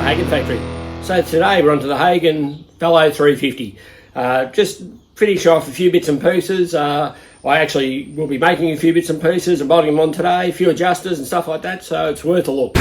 Hagon factory. So today we're onto the Hagon Velo 350. Just finish off a few bits and pieces. I actually will be making a few bits and pieces and bolting them on today, a few adjusters and stuff like that, so it's worth a look.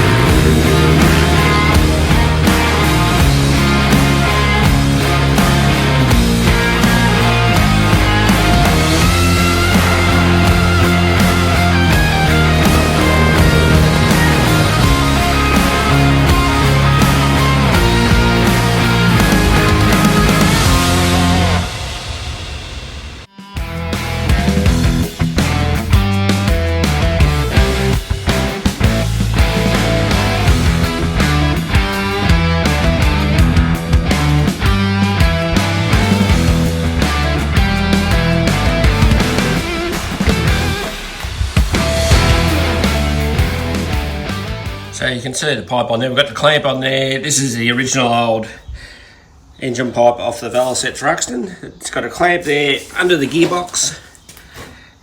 So you can see the pipe on there, we've got the clamp on there. This is the original old engine pipe off the Velocette Truxton. It's got a clamp there under the gearbox.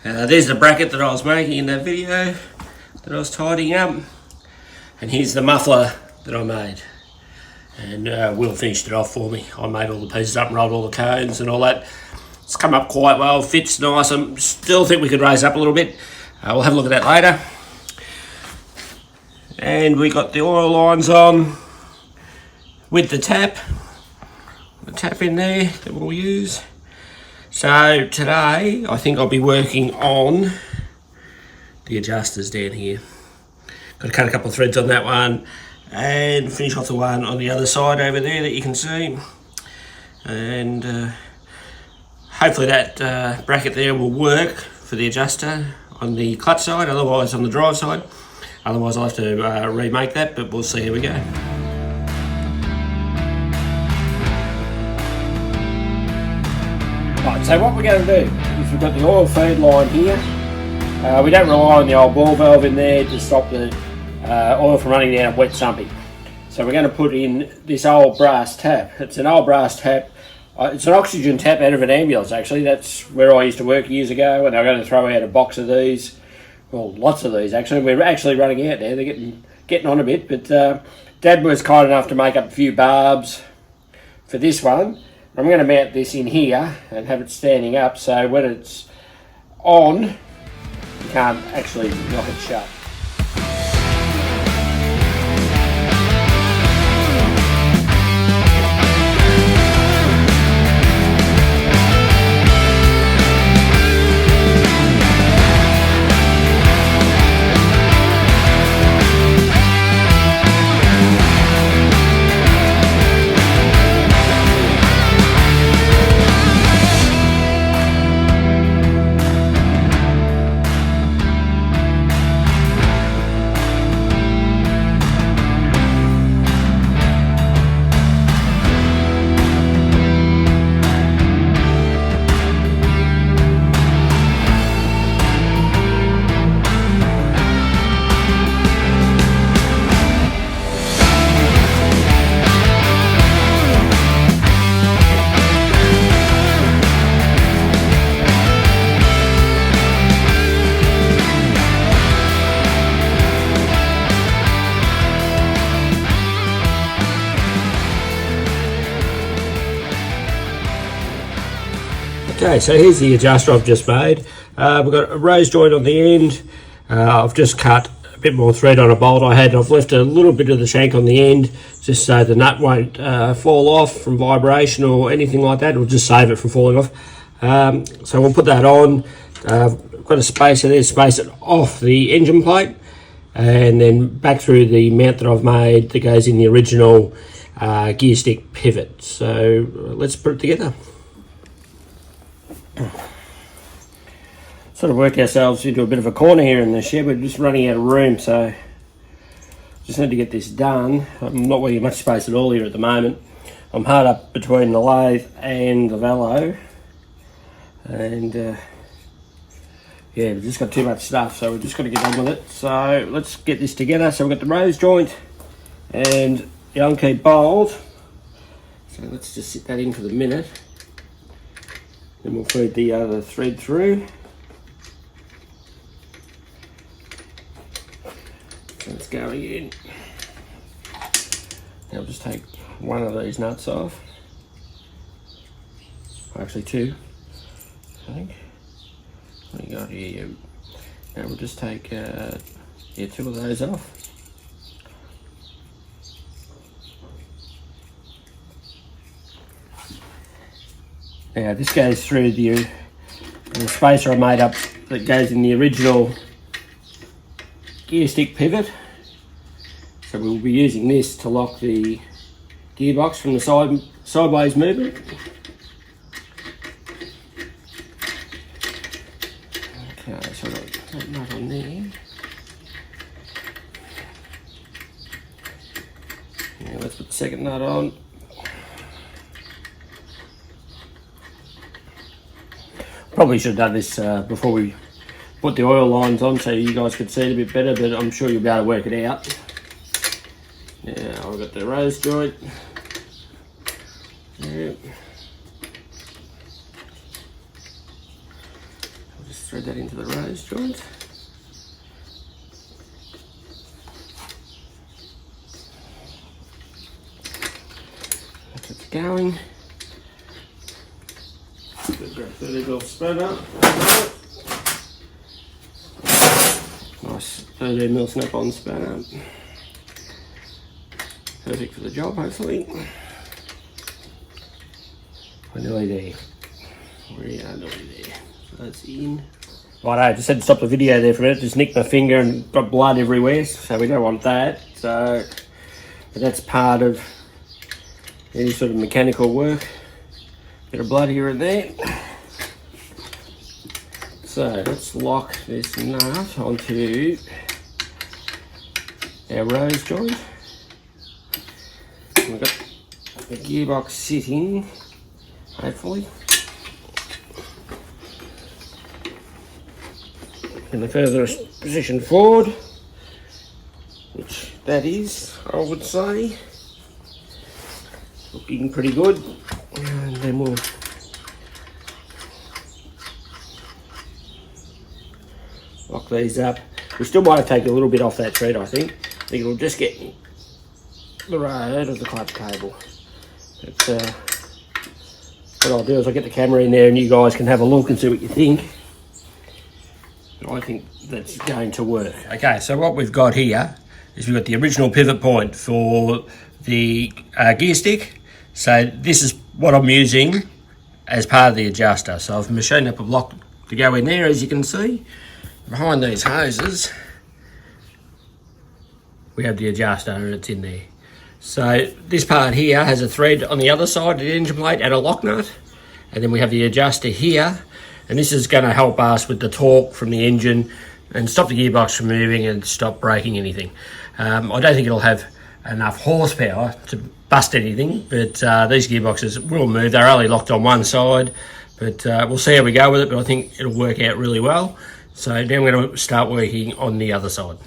There's the bracket that I was making in that video that I was tidying up. And here's the muffler that I made. And Will finished it off for me. I made all the pieces up and rolled all the cones and all that. It's come up quite well, fits nice. I still think we could raise up a little bit. We'll have a look at that later. And we got the oil lines on with the tap in there that we'll use. So today I think I'll be working on the adjusters down here. Got to cut a couple of threads on that one and finish off the one on the other side over there that you can see. And hopefully that bracket there will work for the adjuster on the clutch side, otherwise on the drive side. Otherwise I'll have to remake that, but we'll see how we go. Right, so what we're going to do is we've got the oil feed line here. We don't rely on the old ball valve in there to stop the oil from running down wet sumping. So we're going to put in this old brass tap. It's an old brass tap. It's an oxygen tap out of an ambulance actually. That's where I used to work years ago, and they were going to throw out a box of these. Well, lots of these actually. We're actually running out now. They're getting on a bit, but Dad was kind enough to make up a few barbs for this one. I'm going to mount this in here and have it standing up, so when it's on, you can't actually knock it shut. Okay, so here's the adjuster I've just made. We've got a rose joint on the end. I've just cut a bit more thread on a bolt I had. I've left a little bit of the shank on the end just so the nut won't fall off from vibration or anything like that. It'll just save it from falling off. So we'll put that on. I've got a spacer there, space it off the engine plate and then back through the mount that I've made that goes in the original gear stick pivot. So let's put it together. Sort of worked ourselves into a bit of a corner here in the shed. We're just running out of room, so just need to get this done. I'm not working much space at all here at the moment. I'm hard up between the lathe and the Velo, and yeah, we've just got too much stuff, so we've just got to get on with it. So let's get this together. So we've got the rose joint and the on-key bolt. So let's just sit that in for the minute. Then we'll feed the other thread through. So it's going in. Now I'll just take one of these nuts off. Actually two, I think. What do you got here? Now we'll just take two of those off. Now this goes through the spacer I made up that goes in the original gear stick pivot. So we'll be using this to lock the gearbox from the sideways movement. Okay, so I've got that nut on there. Now let's put the second nut on. Probably should have done this before we put the oil lines on so you guys could see it a bit better, but I'm sure you'll be able to work it out. Now I've got the rose joint. Yep. I'll just thread that into the rose joint. That's it's going. Grab 30mm spanner. Nice 30mm snap-on spanner. Perfect for the job, hopefully. We're nearly there. We are nearly there. So that's in. Right, I just had to stop the video there for a minute. Just nicked my finger and got blood everywhere, so we don't want that. So, but that's part of any sort of mechanical work. Bit of blood here and there. So let's lock this nut onto our rose joint. We've got the gearbox sitting, hopefully. In the furthest position forward, which that is, I would say. Looking pretty good. And then we'll lock these up. We still might have taken a little bit off that thread, I think. I think it'll just get the road of the clutch cable. But what I'll do is I'll get the camera in there and you guys can have a look and see what you think. But I think that's going to work. Okay, so what we've got here is we've got the original pivot point for the gear stick. So this is what I'm using as part of the adjuster. So I've machined up a block to go in there, as you can see. Behind these hoses, we have the adjuster and it's in there. So this part here has a thread on the other side of the engine plate and a lock nut. And then we have the adjuster here. And this is going to help us with the torque from the engine and stop the gearbox from moving and stop breaking anything. I don't think it'll have enough horsepower to bust anything, but these gearboxes will move. They're only locked on one side, but we'll see how we go with it, but I think it'll work out really well. So now I'm going to start working on the other side.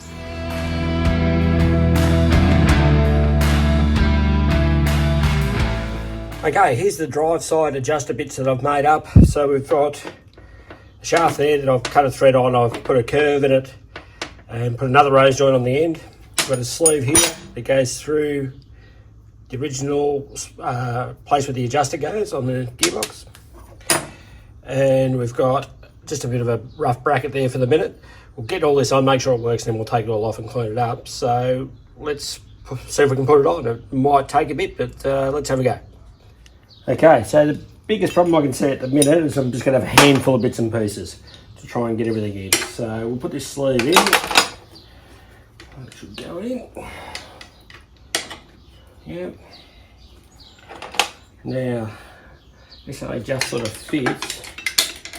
Okay, here's the drive side adjuster bits that I've made up. So we've got a shaft there that I've cut a thread on. I've put a curve in it and put another rose joint on the end. We've got a sleeve here that goes through the original place where the adjuster goes on the gearbox. And we've got just a bit of a rough bracket there for the minute. We'll get all this on, make sure it works, and then we'll take it all off and clean it up. So let's see if we can put it on. It might take a bit, but let's have a go. Okay, so the biggest problem I can see at the minute is I'm just going to have a handful of bits and pieces to try and get everything in. So we'll put this sleeve in. That should go in. Yep. Now, this only just sort of fits.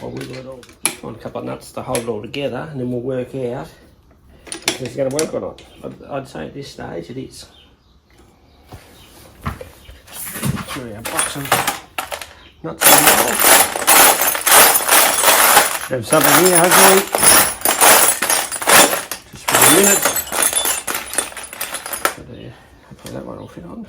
I'll wiggle it all. Find a couple of nuts to hold it all together, and then we'll work out if it's going to work or not. I'd say at this stage it is. Through our box of nuts and bolts. Have something here, hopefully. Just for a minute. So there. Hopefully that one will fit on.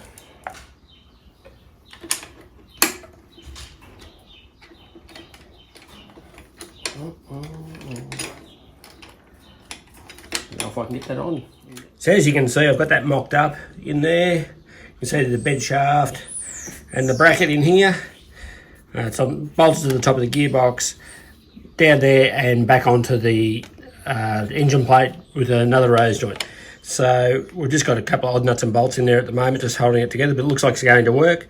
Now if I can get that on. So as you can see, I've got that mocked up in there. You see the bed shaft and the bracket in here. It's bolted to the top of the gearbox, down there and back onto the engine plate with another rose joint. So we've just got a couple of odd nuts and bolts in there at the moment, just holding it together, but it looks like it's going to work.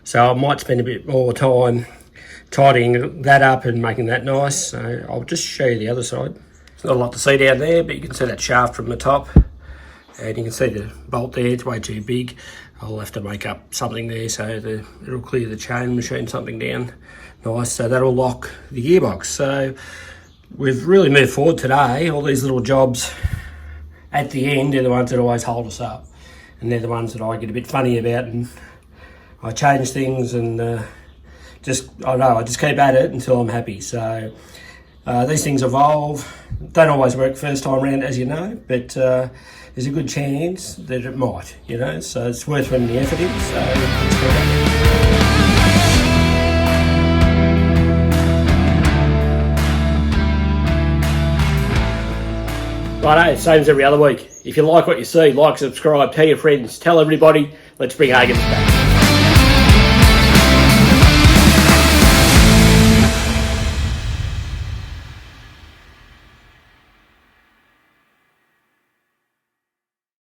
So I might spend a bit more time tidying that up and making that nice. So I'll just show you the other side. There's not a lot to see down there, but you can see that shaft from the top. And you can see the bolt there, it's way too big. I'll have to make up something there so it'll clear the chain machine something down nice. So that'll lock the gearbox. So we've really moved forward today. All these little jobs at the end are the ones that always hold us up. And they're the ones that I get a bit funny about, and I change things and I just keep at it until I'm happy. So these things evolve, don't always work first time round, as you know, but there's a good chance that it might, you know, so it's worth putting the effort in. So let's go back. Righto, same as every other week. If you like what you see, like, subscribe, tell your friends, tell everybody. Let's bring Hagons back.